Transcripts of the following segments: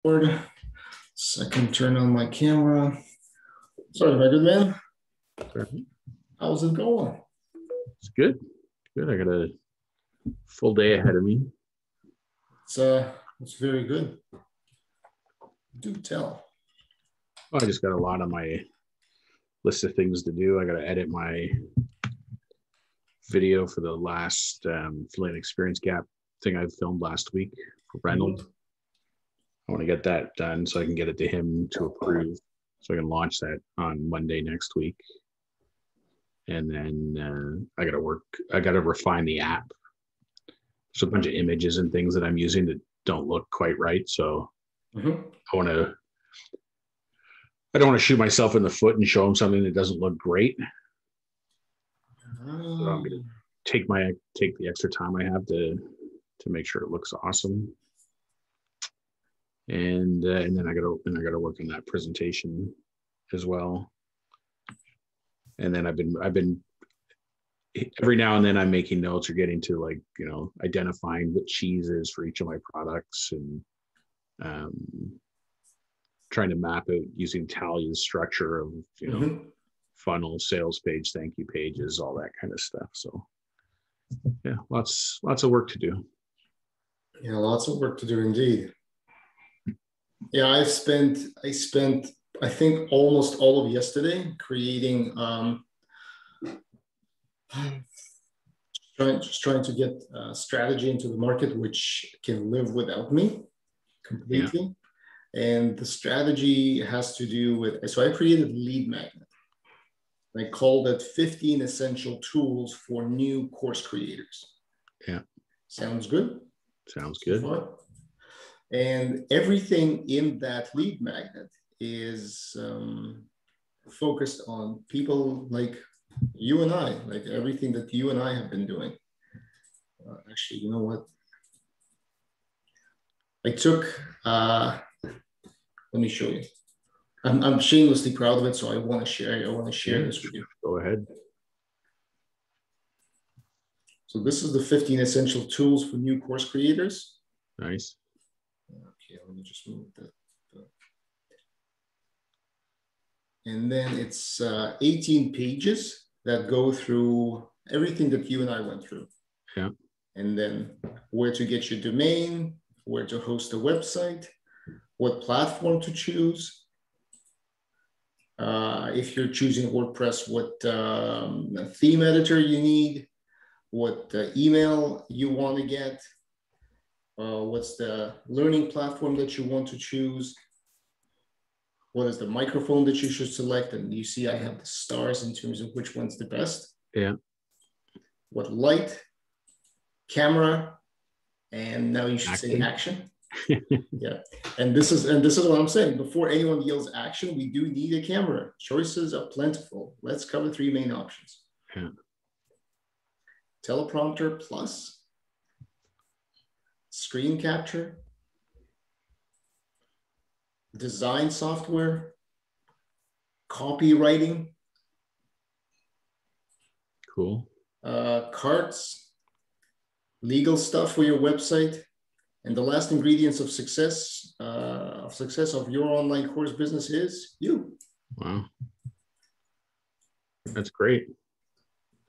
Board. Second turn on my camera. Sorry, my good man. Sure. How's it going? It's good. Good. I got a full day ahead of me. It's very good. Do tell. Well, I just got a lot on my list of things to do. I got to edit my video for the last Flint Experience Gap thing I filmed last week for Reynolds. I want to get that done so I can get it to him to approve, so I can launch that on Monday next week. And then I got to refine the app. There's a bunch of images and things that I'm using that don't look quite right. So I don't want to shoot myself in the foot and show him something that doesn't look great. So I'm going to take the extra time I have to make sure it looks awesome. And then I got to work on that presentation as well. And then I've been every now and then I'm making notes or getting to identifying what cheese is for each of my products and trying to map it using Talia's structure of funnel, sales page, thank you pages, all that kind of stuff. So yeah, lots of work to do. Yeah, lots of work to do indeed. Yeah, I spent I think almost all of yesterday creating trying to get strategy into the market which can live without me completely. Yeah. And the strategy has to do with, so I created a lead magnet. I called it 15 essential tools for new course creators. Yeah. Sounds good? Sounds good. And everything in that lead magnet is focused on people like you and I, like everything that you and I have been doing. Actually, you know what? I took, let me show you. I'm shamelessly proud of it, so I want to share this with you. Go ahead. So this is the 15 essential tools for new course creators. Nice. Okay, let me just move that. And then it's 18 pages that go through everything that you and I went through. Yeah. And then where to get your domain, where to host a website, what platform to choose. If you're choosing WordPress, what theme editor you need, what email you want to get, what's the learning platform that you want to choose, what is the microphone that you should select, and you see I have the stars in terms of which one's the best. Yeah. What light, camera, and now you should say action. Yeah, and this is what I'm saying. Before anyone yells action, we do need a camera. Choices are plentiful. Let's cover 3 main options. Yeah. Teleprompter plus, screen capture, design software, copywriting, cool, cards, legal stuff for your website, and the last ingredients of success of your online course business is you. Wow, that's great.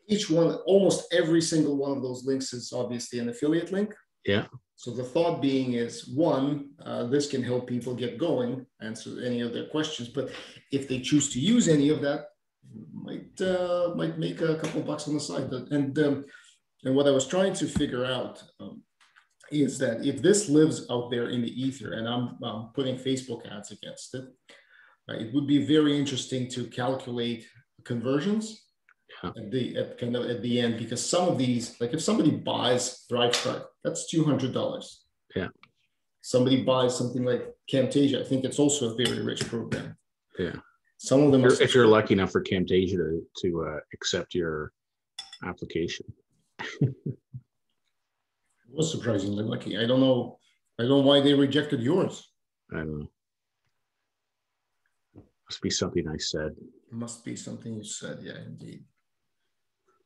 Each one, almost every single one of those links is obviously an affiliate link. Yeah. So the thought being is, one, this can help people get going, answer any of their questions. But if they choose to use any of that, might make a couple bucks on the side. And what I was trying to figure out is that if this lives out there in the ether, and I'm putting Facebook ads against it, it would be very interesting to calculate conversions. At the end, because some of these, like if somebody buys ThriveCart, that's $200. Yeah. Somebody buys something like Camtasia, I think it's also a very rich program. Yeah. Some of them, if you're lucky enough for Camtasia to accept your application. I was surprisingly lucky. I don't know why they rejected yours. I don't know. Must be something I said. Must be something you said, yeah, indeed.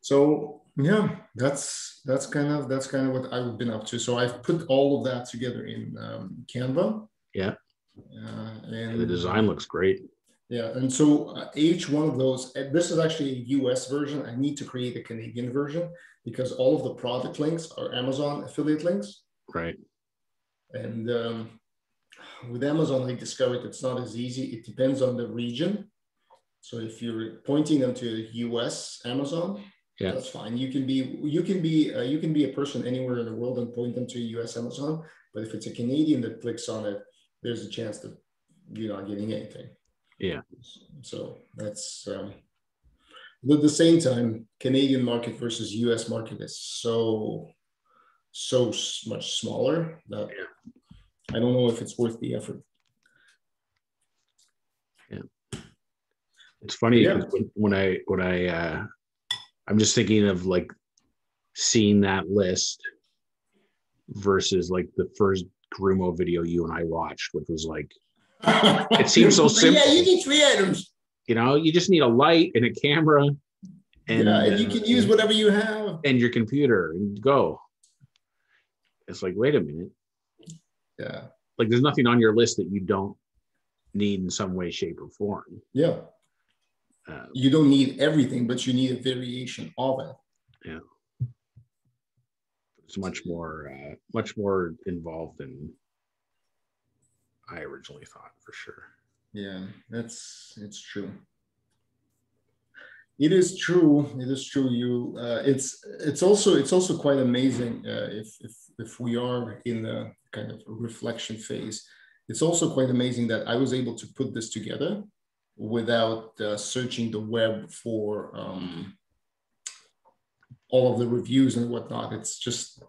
So yeah, that's kind of what I've been up to. So I've put all of that together in Canva. Yeah. And the design looks great. Yeah, and so each one of those, this is actually a US version. I need to create a Canadian version because all of the product links are Amazon affiliate links. Right. And with Amazon, I discovered it's not as easy. It depends on the region. So if you're pointing them to US Amazon, yeah, that's fine. You can be a person anywhere in the world and point them to US Amazon. But if it's a Canadian that clicks on it, there's a chance that you're not getting anything. Yeah. So that's but at the same time, Canadian market versus US market is so much smaller that I don't know if it's worth the effort. Yeah. It's funny because when I'm just thinking of like seeing that list versus like the first Grumo video you and I watched, which was like, it seems so simple. Yeah, you need 3 items. You know, you just need a light and a camera, and you can use whatever you have and your computer and go. It's like, wait a minute. Yeah. Like there's nothing on your list that you don't need in some way, shape, or form. Yeah. You don't need everything, but you need a variation of it. Yeah. It's much more involved than I originally thought, for sure. Yeah, it's true. It is true. It is true. It's also quite amazing if we are in the kind of reflection phase. It's also quite amazing that I was able to put this together without searching the web for all of the reviews and whatnot. It's just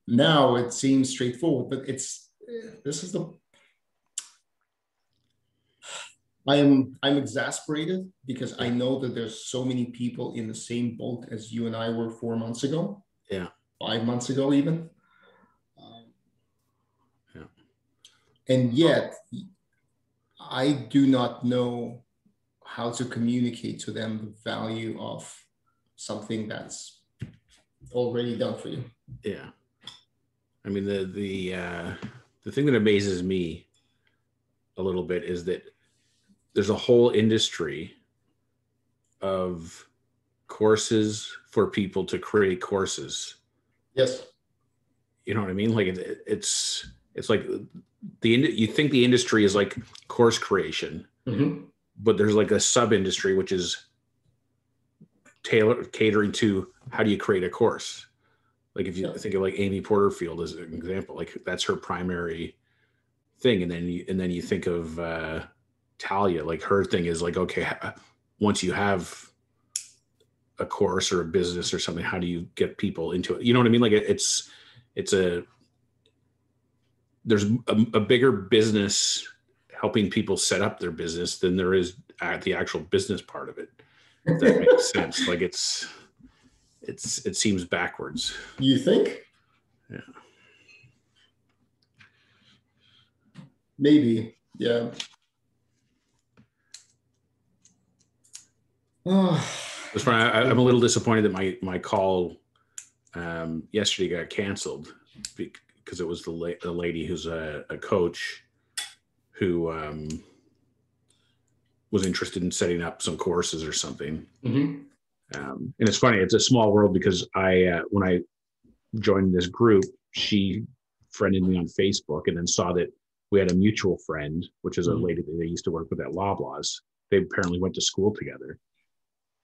now it seems straightforward, but I'm exasperated because I know that there's so many people in the same boat as you and I were 4 months ago. Yeah. 5 months ago, even. Yeah. And yet, I do not know how to communicate to them the value of something that's already done for you. Yeah. I mean, the thing that amazes me a little bit is that there's a whole industry of courses for people to create courses. Yes. You know what I mean? Like it's like you think the industry is like course creation, but there's like a sub industry which is catering to how do you create a course. Like if you think of like Amy Porterfield as an example, like that's her primary thing, and then you think of Talia, like her thing is like, okay, once you have a course or a business or something, how do you get people into it? You know what I mean? Like there's a bigger business helping people set up their business than there is at the actual business part of it. If that makes sense. Like it seems backwards. You think? Yeah. Maybe. Yeah. That's fine. I'm a little disappointed that my call yesterday got canceled because it was the lady who's a coach who was interested in setting up some courses or something. And it's funny. It's a small world because when I joined this group, she friended me on Facebook and then saw that we had a mutual friend, which is a lady that they used to work with at Loblaws. They apparently went to school together.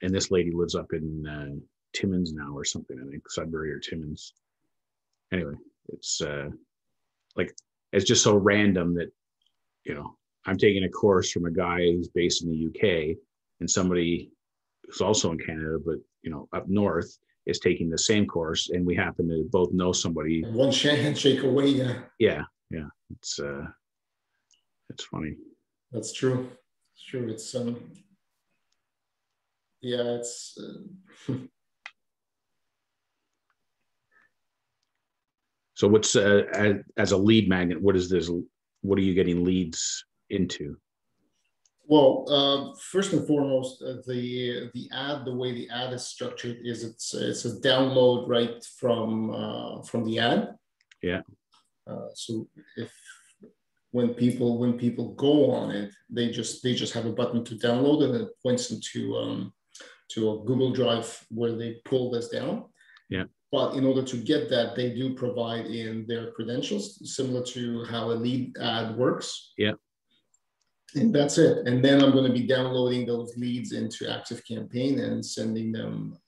And this lady lives up in Timmins now or something, I think, Sudbury or Timmins. Anyway, it's it's just so random that, you know, I'm taking a course from a guy who's based in the UK and somebody who's also in Canada, but, you know, up north is taking the same course, and we happen to both know somebody. One handshake away, yeah. Yeah. It's funny. That's true. It's true. It's yeah, it's So what's as a lead magnet, what is this? What are you getting leads into? Well, first and foremost, the ad, the way the ad is structured is it's a download right from the ad. Yeah. So when people go on it, they just have a button to download, and it points them to a Google Drive where they pull this down. Yeah. But in order to get that, they do provide in their credentials, similar to how a lead ad works. Yeah. And that's it. And then I'm going to be downloading those leads into ActiveCampaign and sending them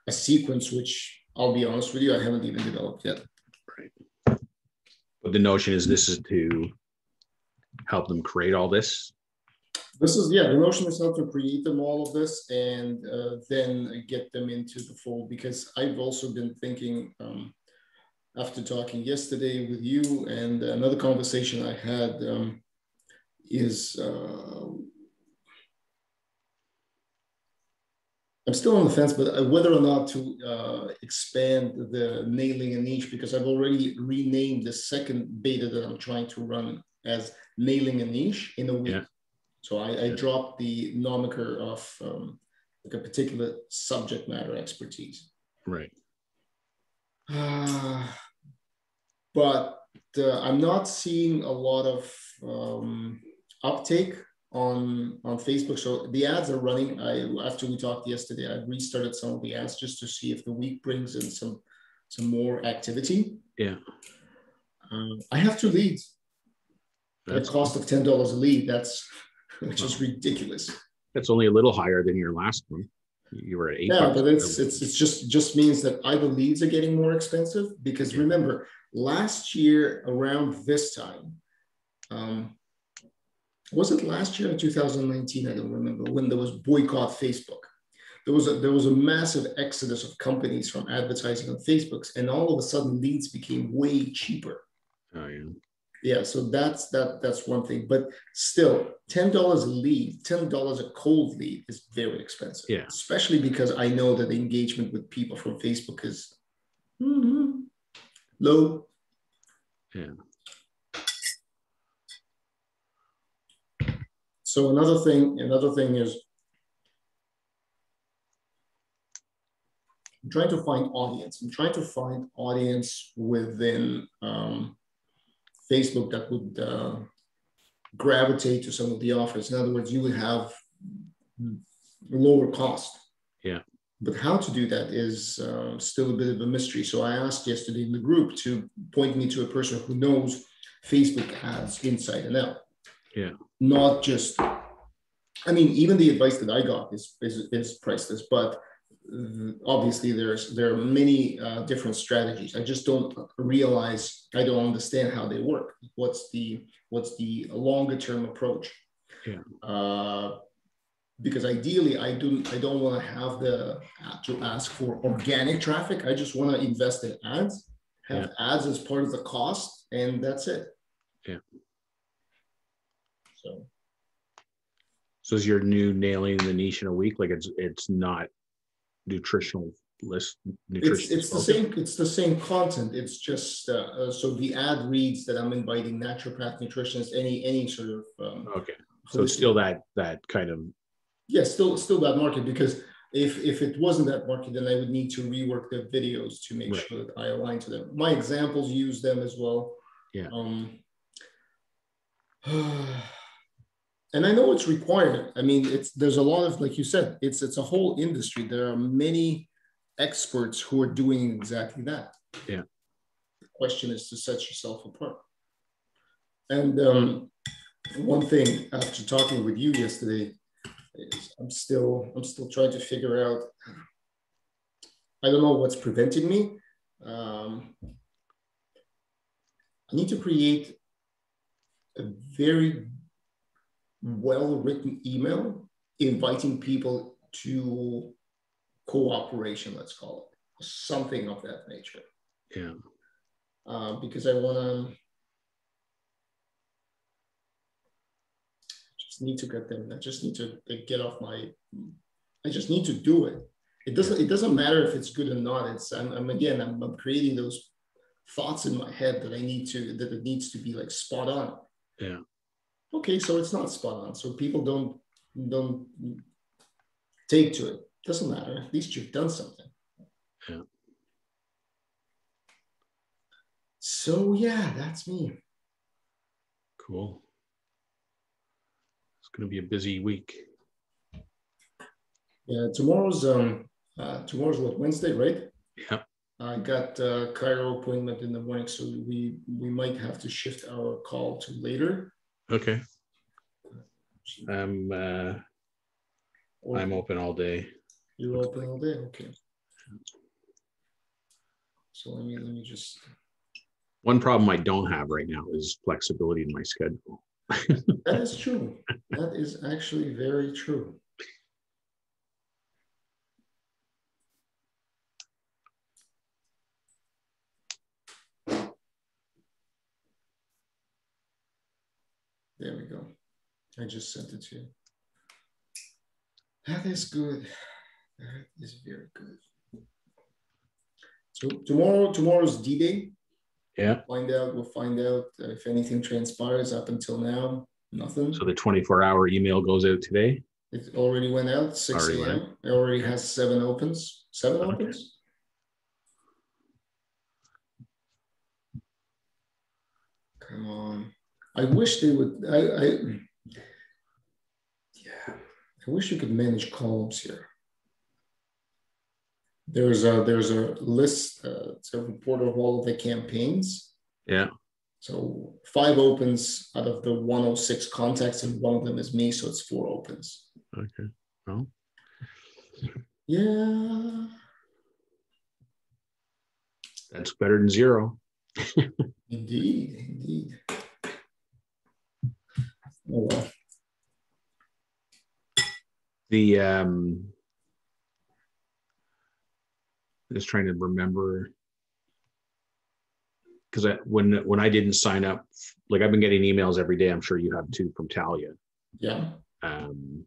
a sequence, which I'll be honest with you, I haven't even developed yet. Right. But the notion is this is to help them create all this. The notion is how to create them all of this and then get them into the fold, because I've also been thinking after talking yesterday with you, and another conversation I had is I'm still on the fence, but whether or not to expand the nailing a niche, because I've already renamed the second beta that I'm trying to run as nailing a niche in a week. Yeah. So I dropped the moniker of like a particular subject matter expertise. Right. But I'm not seeing a lot of uptake on Facebook. So the ads are running. After we talked yesterday, I restarted some of the ads just to see if the week brings in some more activity. Yeah. I have 2 leads at a That's cost of $10 a lead. Which is ridiculous. That's only a little higher than your last one. You were at $8. Yeah, but it's just means that either leads are getting more expensive, because remember last year around this time, was it last year in 2019? I don't remember, when there was boycott Facebook. There was a massive exodus of companies from advertising on Facebook, and all of a sudden leads became way cheaper. Oh yeah. Yeah, so that's one thing, but still, $10 a lead, $10 a cold lead is very expensive. Yeah, especially because I know that the engagement with people from Facebook is low. Yeah. So another thing is I'm trying to find audience. I'm trying to find audience within Facebook that would gravitate to some of the offers. In other words, you would have lower cost. Yeah. But how to do that is still a bit of a mystery. So I asked yesterday in the group to point me to a person who knows Facebook ads inside and out. Yeah. Not just, I mean, even the advice that I got is priceless, but obviously there are many different strategies. I just don't understand how they work. What's the longer term approach? Yeah. Because ideally I don't want to have to ask for organic traffic. I just want to invest in ads, have ads as part of the cost, and that's it. Yeah. So is your new nailing the niche in a week? Like it's not nutritional list. It's the same content. It's just so the ad reads that I'm inviting naturopath, nutritionists, any sort of okay. So it's still that kind of still that market, because if it wasn't that market, then I would need to rework the videos to make sure that I align to them. My examples use them as well. Yeah. And I know it's required. I mean, there's a lot of, like you said, it's a whole industry. There are many experts who are doing exactly that. Yeah. The question is to set yourself apart. And one thing after talking with you yesterday is I'm still trying to figure out. I don't know what's preventing me. I need to create a very well-written email inviting people to cooperation, let's call it, something of that nature. Yeah. Because I just need to get them. I just need to get off my. I just need to do it. It doesn't matter if it's good or not. I'm creating those thoughts in my head that it needs to be like spot on. Yeah. Okay, so it's not spot on. So people don't take to it. Doesn't matter. At least you've done something. Yeah. So yeah, that's me. Cool. It's going to be a busy week. Yeah, tomorrow's what, Wednesday, right? Yeah. I got a Cairo appointment in the morning, so we might have to shift our call to later. Okay. I'm open all day. You're open all day? Okay. So let me just. One problem I don't have right now is flexibility in my schedule. That is true. That is actually very true. There we go. I just sent it to you. That is good. That is very good. So tomorrow's D-Day. Yeah. We'll find out if anything transpires. Up until now, nothing. So the 24-hour email goes out today? It already went out, 6 a.m. It already has 7 opens. 7 opens? Come on. I wish they would. Yeah. I wish you could manage columns here. There's a list. It's a report of all of the campaigns. Yeah. So 5 opens out of the 106 contacts, and one of them is me, so it's 4 opens. Okay. Well. Yeah. That's better than 0. Indeed. Oh well. Just trying to remember, because when I didn't sign up, like I've been getting emails every day. I'm sure you have too from Talia. Yeah. And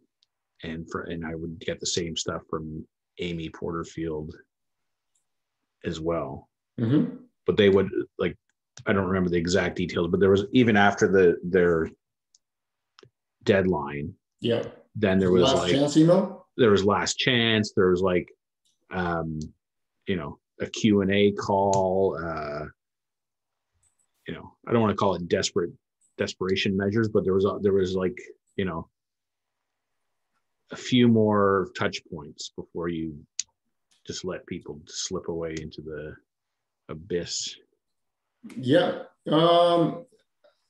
I would get the same stuff from Amy Porterfield as well. Mm-hmm. But they would, like, I don't remember the exact details, but there was, even after their deadline. Yeah. Then there was last chance email. There was last chance. There was like, a Q&A call. I don't want to call it desperation measures, but there was like, a few more touch points before you just let people slip away into the abyss. Yeah.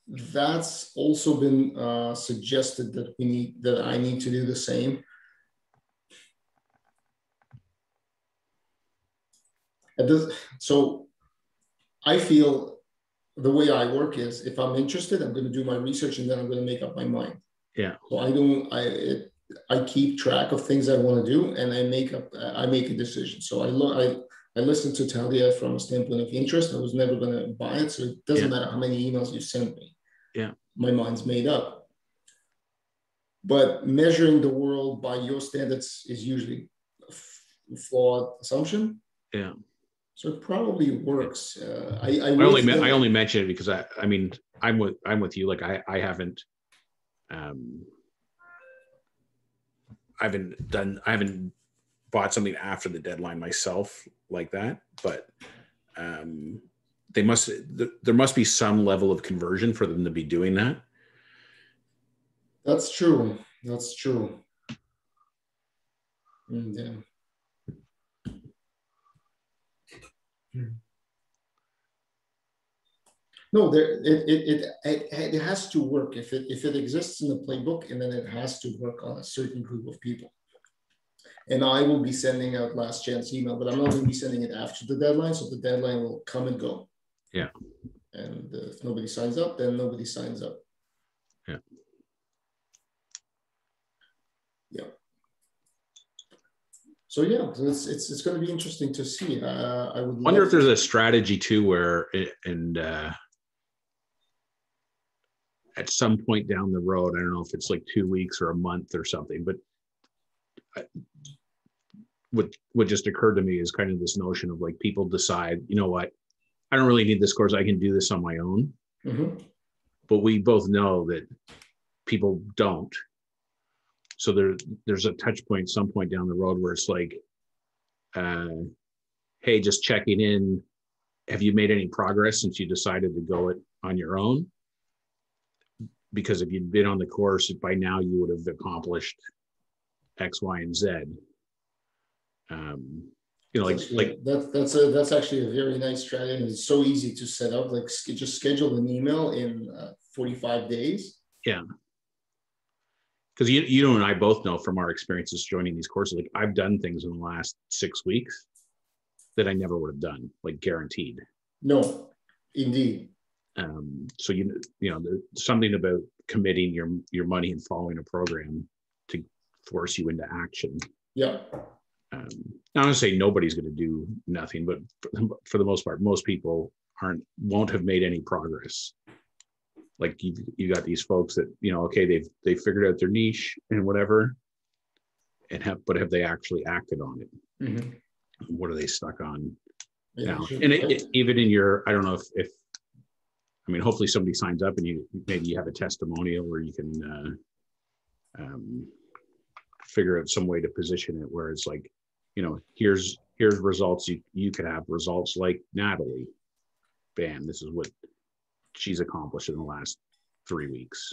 That's also been suggested that I need to do the same. So I feel the way I work is, if I'm interested, I'm going to do my research and then I'm going to make up my mind. Yeah. So I keep track of things I want to do, and I make a decision. So I listen to Talia from a standpoint of interest. I was never going to buy it, so it doesn't matter how many emails you send me. Yeah. My mind's made up. But measuring the world by your standards is usually a flawed assumption. Yeah. So it probably works. I only mention it because I mean I'm with you. Like I haven't bought something after the deadline myself like that, but there must be some level of conversion for them to be doing that. That's true. Yeah. No, it has to work. If it exists in the playbook, and then it has to work on a certain group of people. And I will be sending out last chance email, but I'm not going to be sending it after the deadline. So the deadline will come and go. Yeah. And if nobody signs up, then nobody signs up. Yeah. Yeah. So yeah, it's going to be interesting to see. I would wonder if there's a strategy too, where at some point down the road, I don't know if it's like 2 weeks or a month or something, but what just occurred to me is kind of this notion of like people decide, you know what, I don't really need this course. I can do this on my own. Mm-hmm. But we both know that people don't. So there's a touch point, some point down the road where it's like, hey, just checking in. Have you made any progress since you decided to go it on your own? because if you'd been on the course, by now you would have accomplished X, Y, and Z. That's actually a very nice strategy. It's so easy to set up. Like just schedule an email in 45 days. Yeah. Because you and I both know from our experiences joining these courses, like I've done things in the last 6 weeks that I never would have done, like guaranteed. No, indeed. So there's something about committing your money and following a program to force you into action. Yeah. I'm not going to say nobody's going to do nothing, but for the most part, most people won't have made any progress. Like you got these folks that, okay, they've figured out their niche and whatever, but have they actually acted on it? Mm-hmm. What are they stuck on Yeah, now? sure. And even in your, I don't know if hopefully somebody signs up and maybe you have a testimonial where you can figure out some way to position it where it's like, here's results. You could have results like Natalie. Bam, this is what she's accomplished in the last 3 weeks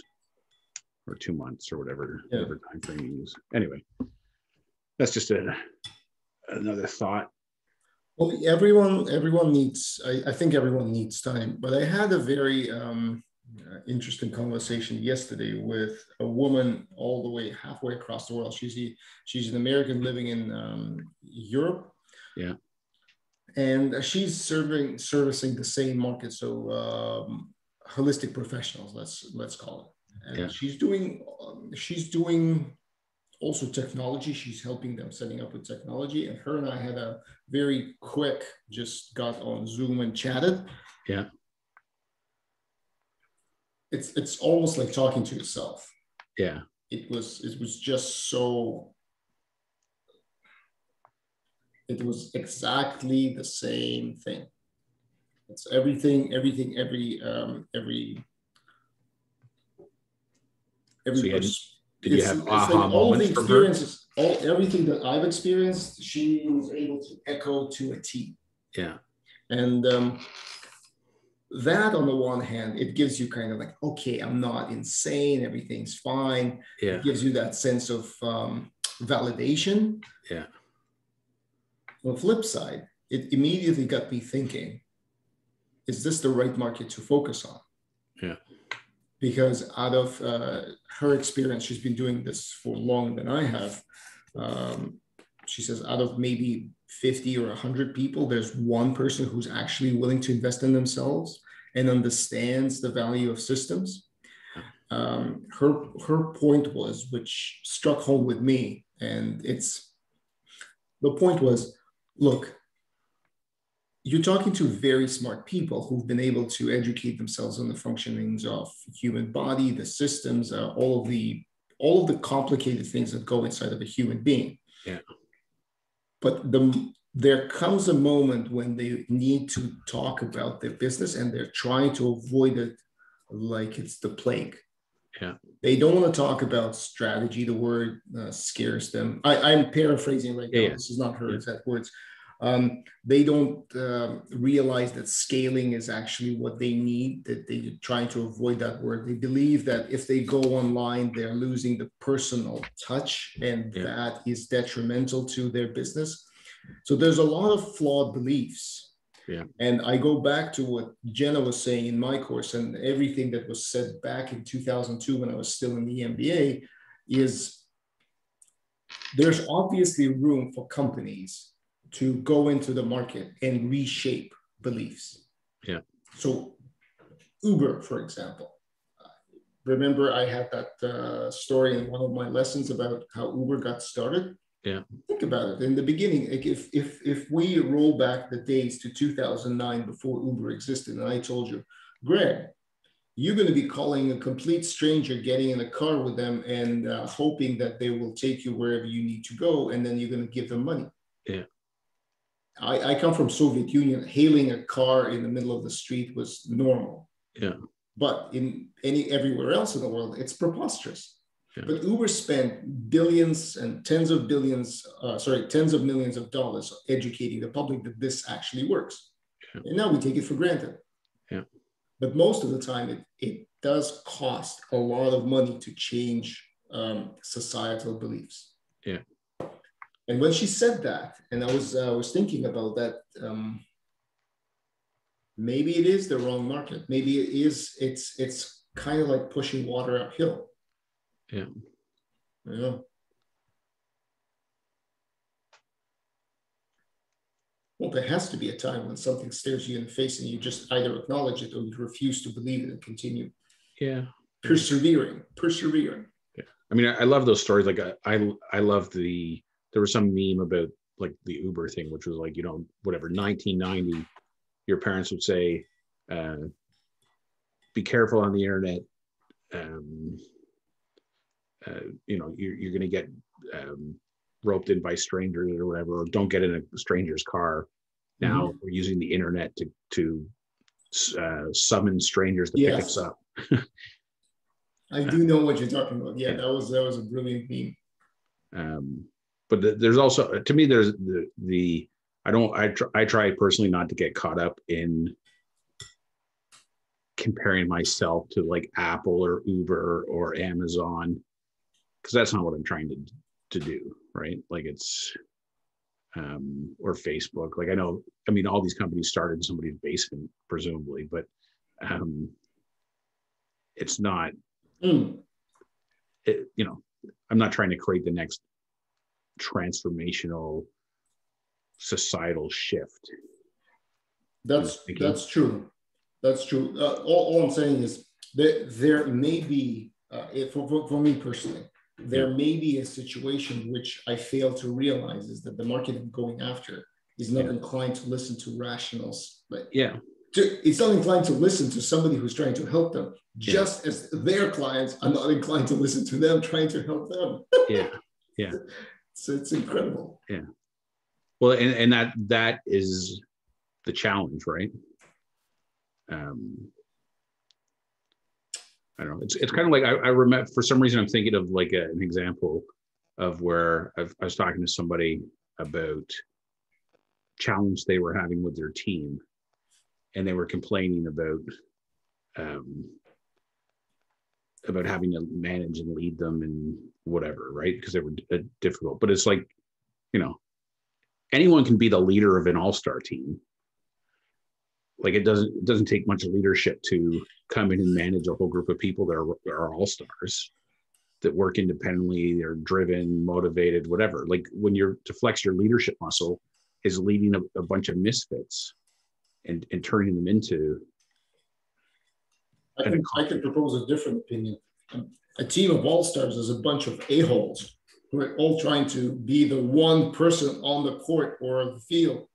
or 2 months or whatever time frame you use. Anyway, that's just another thought. Well, everyone needs, I think everyone needs time, but I had a very interesting conversation yesterday with a woman all the way halfway across the world. She's an American living in Europe. Yeah. And she's servicing the same market. So holistic professionals, let's call it. And she's doing also technology. She's helping them setting up with technology. And her and I had a very quick, just got on Zoom and chatted. Yeah. It's almost like talking to yourself. Yeah. It was just so, it was exactly the same thing. It's everything, every did you have aha like all moments the experiences, everything that I've experienced, she was able to echo to a T. Yeah. And that on the one hand, it gives you kind of like, okay, I'm not insane, everything's fine. Yeah. It gives you that sense of validation. Yeah. On the flip side, it immediately got me thinking, is this the right market to focus on? Yeah. Because out of her experience, she's been doing this for longer than I have. She says out of maybe 50 or 100 people, there's one person who's actually willing to invest in themselves and understands the value of systems. Her point was, which struck home with me, and the point was, look, you're talking to very smart people who've been able to educate themselves on the functionings of human body, the systems, all of the complicated things that go inside of a human being. Yeah. But there comes a moment when they need to talk about their business and they're trying to avoid it like it's the plague. Yeah. They don't want to talk about strategy. The word scares them. I'm paraphrasing right now. Yeah. This is not her exact words. They don't realize that scaling is actually what they need, that they're trying to avoid that word. They believe that if they go online, they're losing the personal touch, and that is detrimental to their business. So there's a lot of flawed beliefs. Yeah. And I go back to what Jenna was saying in my course, and everything that was said back in 2002 when I was still in the MBA is there's obviously room for companies to go into the market and reshape beliefs. Yeah. So Uber, for example, remember I had that story in one of my lessons about how Uber got started. Yeah. Think about it. In the beginning, like if we roll back the days to 2009 before Uber existed, and I told you, Greg, you're going to be calling a complete stranger, getting in a car with them and hoping that they will take you wherever you need to go, and then you're going to give them money. Yeah. I come from Soviet Union. Hailing a car in the middle of the street was normal. Yeah. But in everywhere else in the world, it's preposterous. Yeah. But Uber spent billions and tens of millions of dollars educating the public that this actually works. Yeah. And now we take it for granted. Yeah. but most of the time it does cost a lot of money to change societal beliefs. Yeah. And when she said that, and I was thinking about that, maybe it is the wrong market. Maybe it is. It's kind of like pushing water uphill. Yeah. Yeah. Well, there has to be a time when something stares you in the face and you just either acknowledge it or you refuse to believe it and continue. Yeah. Persevering. Yeah. I mean, I love those stories. Like I love there was some meme about like the Uber thing, which was like, whatever, 1990, your parents would say, be careful on the internet. You're going to get roped in by strangers or whatever, or don't get in a stranger's car. Now we're using the internet to summon strangers to pick us up. I do know what you're talking about. Yeah, that was a brilliant meme. But there's also, to me, there's I try personally not to get caught up in comparing myself to like Apple or Uber or Amazon, because that's not what I'm trying to do, right? Like it's or Facebook. Like I mean, all these companies started in somebody's basement, presumably, but it's not. I'm not trying to create the next transformational societal shift. That's true. That's true. All I'm saying is that there may be, for me personally, there may be a situation which I fail to realize is that the market I'm going after is not inclined to listen to rationals, but it's not inclined to listen to somebody who's trying to help them, just as their clients are not inclined to listen to them trying to help them. Yeah. So it's incredible. Yeah. Well, and that is the challenge, right? I don't know. It's kind of like I remember, for some reason I'm thinking of like an example of where I was talking to somebody about challenge they were having with their team, and they were complaining about having to manage and lead them and whatever, right? Because they were difficult. But it's like, anyone can be the leader of an all-star team. Like it doesn't take much leadership to come in and manage a whole group of people that are all-stars, that work independently, they're driven, motivated, whatever. Like when you're to flex your leadership muscle is leading a bunch of misfits and turning them into. I can propose a different opinion. A team of all-stars is a bunch of a-holes who are all trying to be the one person on the court or the field.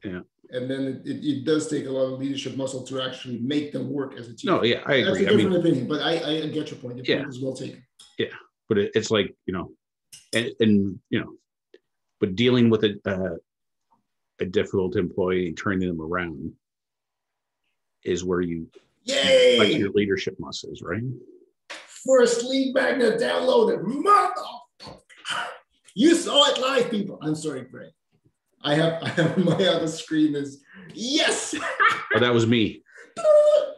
Yeah. And then it does take a lot of leadership muscle to actually make them work as a team. No, yeah, I agree. That's a different opinion, but I get your point. Your point is well taken. Yeah, but it's like, and but dealing with a difficult employee and turning them around is where you flex your leadership muscles, right? First lead magnet downloaded. You saw it live, people. I'm sorry, Greg. I have my other screen is yes. Oh, that was me.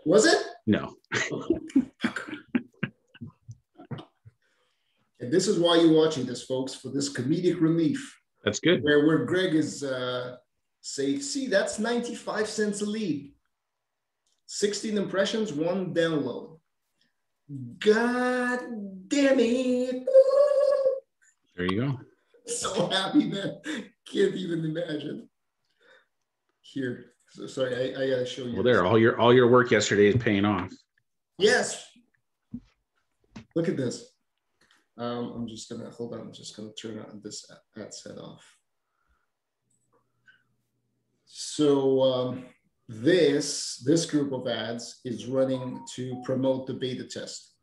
Was it? No. And this is why you're watching this, folks, for this comedic relief. That's good. Where Greg is say, see, that's 95 cents a lead. 16 impressions, 1 download. God damn it. There you go. So happy, man. Can't even imagine. Here. So sorry, I gotta show you. Well, there, all your work yesterday is paying off. Yes. Look at this. I'm just gonna hold on. I'm just gonna turn on this ad set off. So this group of ads is running to promote the beta test.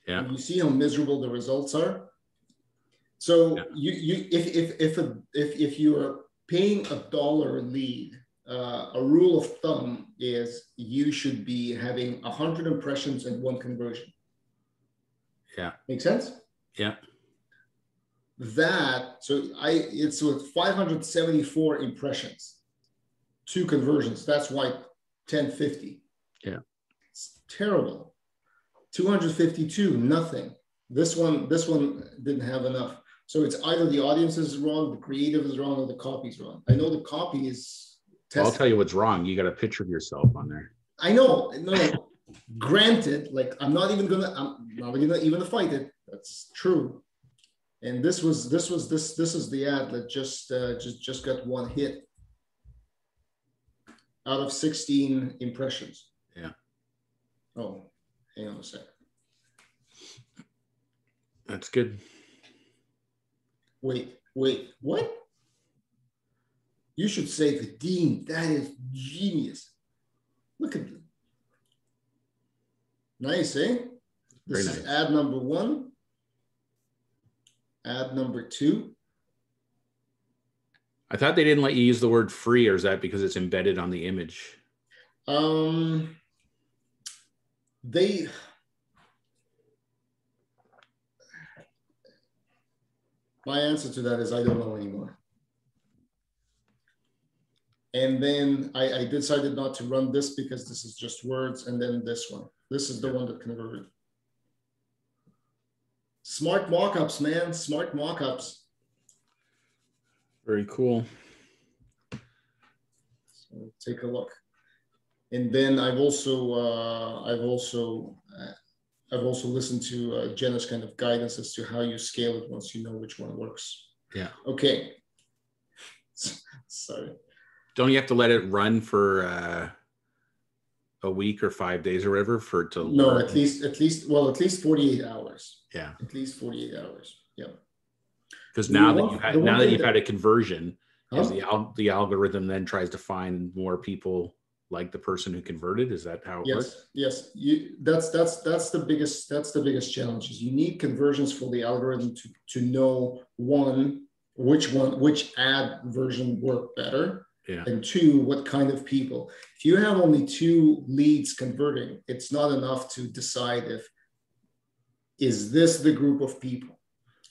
Yeah. And you see how miserable the results are. So if you are paying $1 a lead, a rule of thumb is you should be having 100 impressions and 1 conversion. Yeah. Make sense? Yeah. It's with 574 impressions, 2 conversions. That's why 1050. Yeah. It's terrible. 252, nothing. This one didn't have enough. So it's either the audience is wrong, the creative is wrong, or the copy is wrong. I know the copy is tested. I'll tell you what's wrong. You got a picture of yourself on there. I know. No, granted, like I'm not even gonna fight it. That's true. And this is the ad that just got one hit out of 16 impressions. Yeah. Oh, hang on a second. That's good. Wait, what? You should say the Dean. That is genius. Look at them. Nice, eh? This is ad number 1. Ad number 2. I thought they didn't let you use the word free, or is that because it's embedded on the image? My answer to that is I don't know anymore. And then I decided not to run this because this is just words, and then this one. This is the one that converted. Smart mockups, man. Smart mockups. Very cool. So take a look. And then I've also listened to Jenna's kind of guidance as to how you scale it once you know which one works. Yeah. Okay. Sorry. Don't you have to let it run for a week or 5 days or whatever for it to learn? No, at least 48 hours. Yeah. At least 48 hours. Yeah. Because now that you've had a conversion, is the algorithm then tries to find more people like the person who converted? Is that how it works? Yes. That's the biggest challenge. Is you need conversions for the algorithm to know which ad version worked better. Yeah. And 2, what kind of people. If you have only 2 leads converting, it's not enough to decide is this the group of people.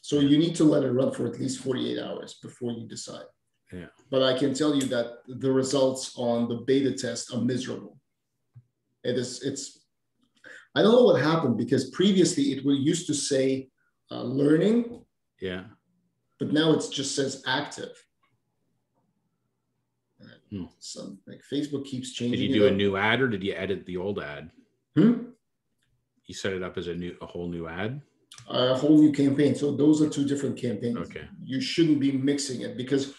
So you need to let it run for at least 48 hours before you decide. Yeah. But I can tell you that the results on the beta test are miserable. I don't know what happened, because previously it used to say learning. Yeah. But now it just says active. So like Facebook keeps changing. Did you do a new ad, or did you edit the old ad? You set it up as a whole new ad? A whole new campaign. So those are 2 different campaigns. Okay. You shouldn't be mixing it, because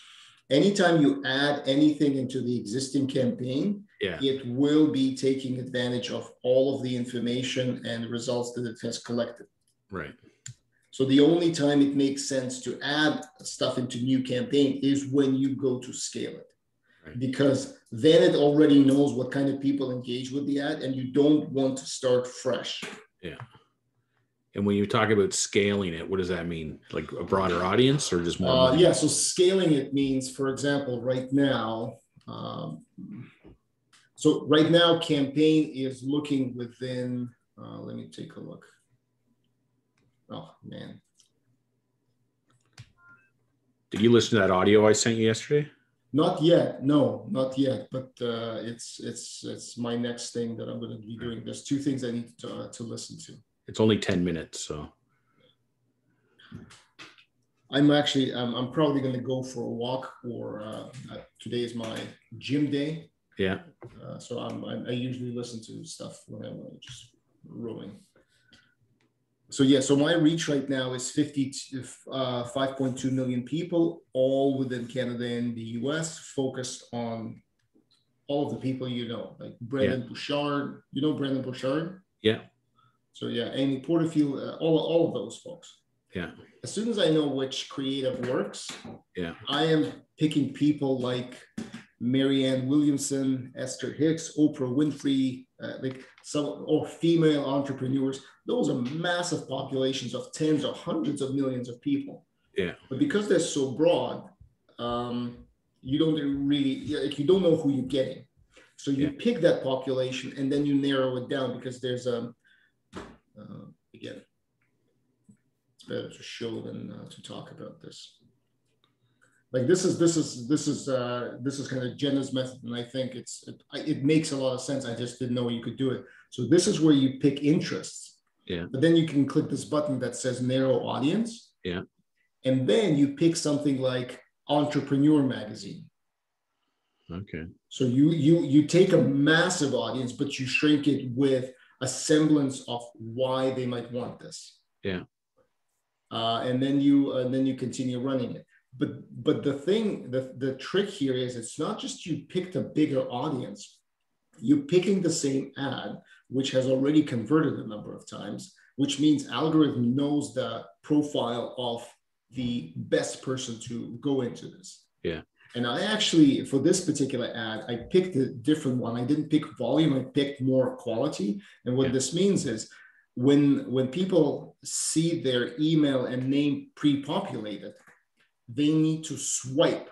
anytime you add anything into the existing campaign, it will be taking advantage of all of the information and results that it has collected. Right. So the only time it makes sense to add stuff into new campaign is when you go to scale it. Right. Because then it already knows what kind of people engage with the ad, and you don't want to start fresh. Yeah. And when you talk about scaling it, what does that mean? Like a broader audience, or just more money? Yeah, so scaling it means, for example, right now, campaign is looking within, let me take a look. Oh, man. Did you listen to that audio I sent you yesterday? Not yet. No, not yet. But it's my next thing that I'm going to be doing. There's 2 things I need to listen to. It's only 10 minutes, so. I'm probably going to go for a walk, or today is my gym day. Yeah. So I usually listen to stuff when I'm just rowing. So yeah, so my reach right now is 5.2 million people, all within Canada and the US, focused on all of the people like Brendan Bouchard. You know Brendan Bouchard? Yeah. So yeah, Amy Porterfield, all of those folks. Yeah. As soon as I know which creative works, I am picking people like Marianne Williamson, Esther Hicks, Oprah Winfrey, or female entrepreneurs. Those are massive populations of tens or hundreds of millions of people. Yeah. But because they're so broad, you don't you don't know who you're getting. So you pick that population and then you narrow it down, because there's again, it's better to show than to talk about this. Like this is kind of Jenna's method, and I think it makes a lot of sense. I just didn't know you could do it. So this is where you pick interests. Yeah. But then you can click this button that says narrow audience. Yeah. And then you pick something like Entrepreneur Magazine. Okay. So you take a massive audience, but you shrink it with a semblance of why they might want this. Yeah. And then you continue running it. But the trick here is it's not just you picked a bigger audience, you're picking the same ad, which has already converted a number of times, which means algorithm knows the profile of the best person to go into this. Yeah. And I actually, for this particular ad, I picked a different one. I didn't pick volume, I picked more quality. And what this means is when people see their email and name pre-populated, they need to swipe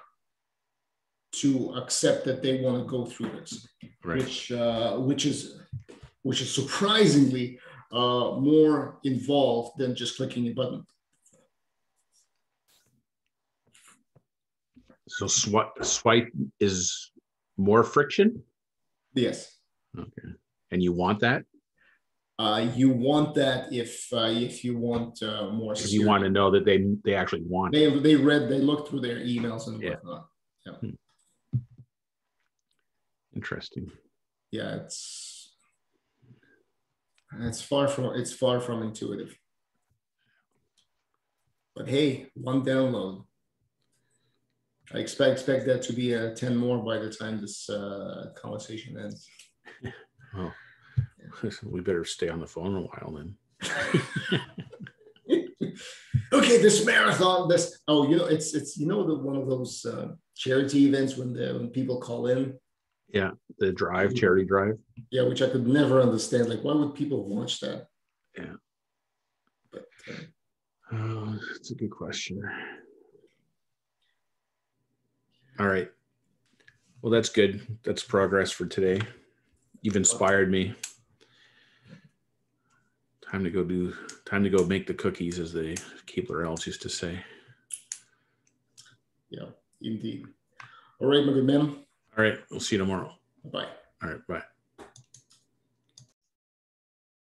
to accept that they want to go through this, right. which is surprisingly more involved than just clicking a button. So swipe is more friction? Yes. Okay. And you want that? You want that if you want more. If you want to know that they actually want it. They looked through their emails and whatnot. Yeah. Interesting. Yeah, it's far from intuitive. But hey, one download. I expect that to be 10 more by the time this conversation ends. Oh, yeah. We better stay on the phone a while then. Okay, this marathon. It's one of those charity events when people call in. Yeah, the charity drive. Yeah, which I could never understand. Like, why would people watch that? Yeah. But that's a good question. All right. Well, that's good. That's progress for today. You've inspired me. Time to go make the cookies, as the Keebler elves used to say. Yeah, indeed. All right, my good man. All right. We'll see you tomorrow. Bye. All right. Bye.